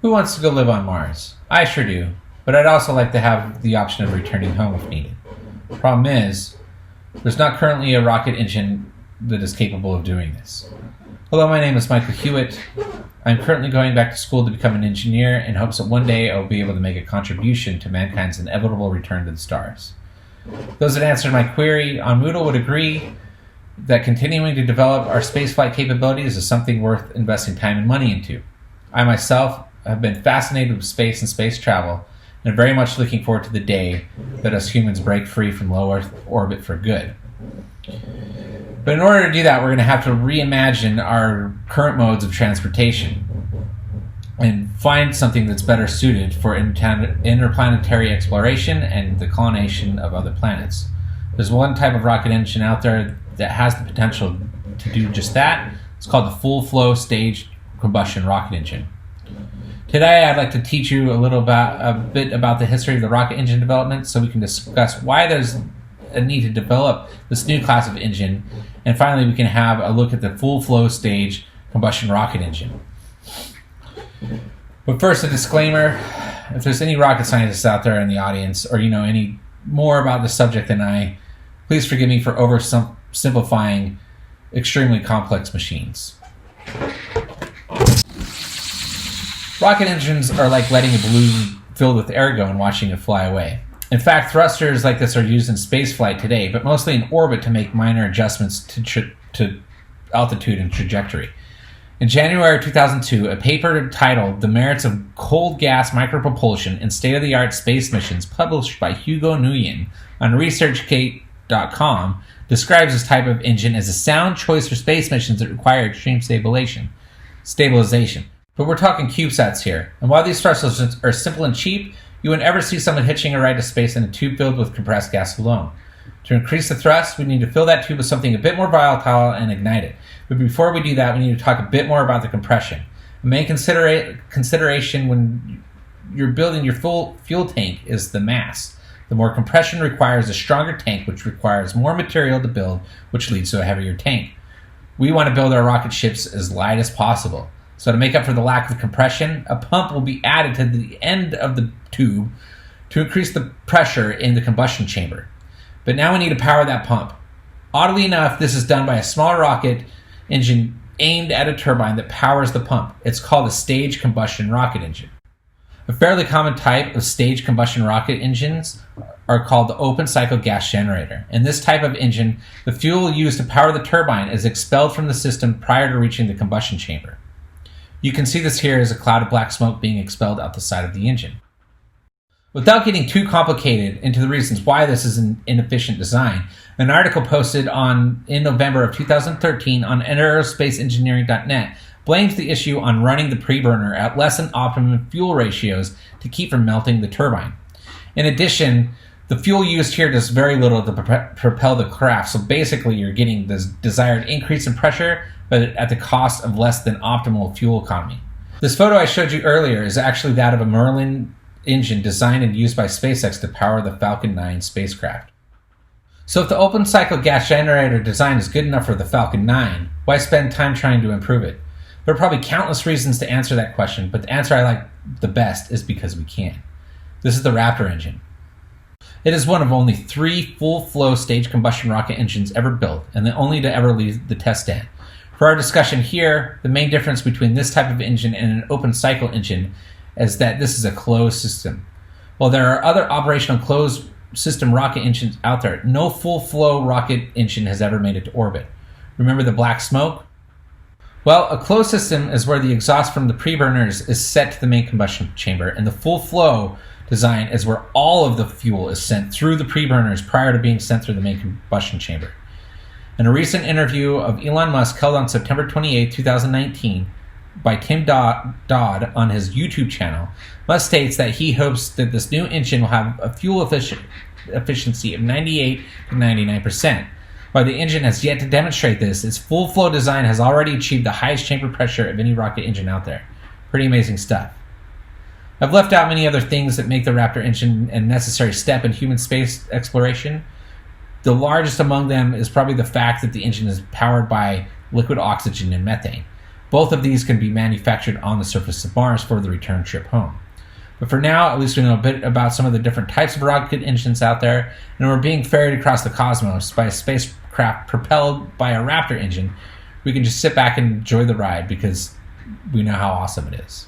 Who wants to go live on Mars? I sure do, but I'd also like to have the option of returning home if needed. Problem is, there's not currently a rocket engine that is capable of doing this. Hello, my name is Michael Hewitt. I'm currently going back to school to become an engineer in hopes that one day I'll be able to make a contribution to mankind's inevitable return to the stars. Those that answered my query on Moodle would agree that continuing to develop our spaceflight capabilities is something worth investing time and money into. I myself have been fascinated with space and space travel, and I'm very much looking forward to the day that us humans break free from low Earth orbit for good. But in order to do that, we're going to have to reimagine our current modes of transportation and find something that's better suited for interplanetary exploration and the colonization of other planets. There's one type of rocket engine out there that has the potential to do just that. It's called the full-flow staged combustion rocket engine. Today, I'd like to teach you a bit about the history of the rocket engine development so we can discuss why there's a need to develop this new class of engine, and finally we can have a look at the full-flow stage combustion rocket engine. But first, a disclaimer: if there's any rocket scientists out there in the audience, or any more about the subject than I, please forgive me for oversimplifying extremely complex machines. Rocket engines are like letting a balloon filled with air go and watching it fly away. In fact, thrusters like this are used in spaceflight today, but mostly in orbit to make minor adjustments to altitude and trajectory. In January 2002, a paper titled The Merits of Cold Gas Micropropulsion in State-of-the-Art Space Missions, published by Hugo Nguyen on ResearchGate.com, describes this type of engine as a sound choice for space missions that require extreme stabilization. But we're talking CubeSats here, and while these thrusters are simple and cheap, you wouldn't ever see someone hitching a ride to space in a tube filled with compressed gas alone. To increase the thrust, we need to fill that tube with something a bit more volatile and ignite it. But before we do that, we need to talk a bit more about the compression. A main consideration when you're building your full fuel tank is the mass. The more compression requires a stronger tank, which requires more material to build, which leads to a heavier tank. We want to build our rocket ships as light as possible. So to make up for the lack of compression, a pump will be added to the end of the tube to increase the pressure in the combustion chamber. But now we need to power that pump. Oddly enough, this is done by a small rocket engine aimed at a turbine that powers the pump. It's called a staged combustion rocket engine. A fairly common type of staged combustion rocket engines are called the open cycle gas generator. In this type of engine, the fuel used to power the turbine is expelled from the system prior to reaching the combustion chamber. You can see this here as a cloud of black smoke being expelled out the side of the engine. Without getting too complicated into the reasons why this is an inefficient design, an article posted in November of 2013 on aerospaceengineering.net blames the issue on running the preburner at less than optimum fuel ratios to keep from melting the turbine. In addition, the fuel used here does very little to propel the craft, so basically you're getting this desired increase in pressure, but at the cost of less than optimal fuel economy. This photo I showed you earlier is actually that of a Merlin engine designed and used by SpaceX to power the Falcon 9 spacecraft. So if the open cycle gas generator design is good enough for the Falcon 9, why spend time trying to improve it? There are probably countless reasons to answer that question, but the answer I like the best is because we can. This is the Raptor engine. It is one of only 3 full-flow stage combustion rocket engines ever built, and the only to ever leave the test stand. For our discussion here, the main difference between this type of engine and an open cycle engine is that this is a closed system. While there are other operational closed system rocket engines out there, no full-flow rocket engine has ever made it to orbit. Remember the black smoke? Well, a closed system is where the exhaust from the preburners is set to the main combustion chamber, and the full-flow design is where all of the fuel is sent through the preburners prior to being sent through the main combustion chamber. In a recent interview of Elon Musk held on September 28, 2019, by Tim Dodd on his YouTube channel, Musk states that he hopes that this new engine will have a fuel efficiency of 98 to 99%. While the engine has yet to demonstrate this, its full-flow design has already achieved the highest chamber pressure of any rocket engine out there. Pretty amazing stuff. I've left out many other things that make the Raptor engine a necessary step in human space exploration. The largest among them is probably the fact that the engine is powered by liquid oxygen and methane. Both of these can be manufactured on the surface of Mars for the return trip home. But for now, at least we know a bit about some of the different types of rocket engines out there, and we're being ferried across the cosmos by a spacecraft propelled by a Raptor engine. We can just sit back and enjoy the ride because we know how awesome it is.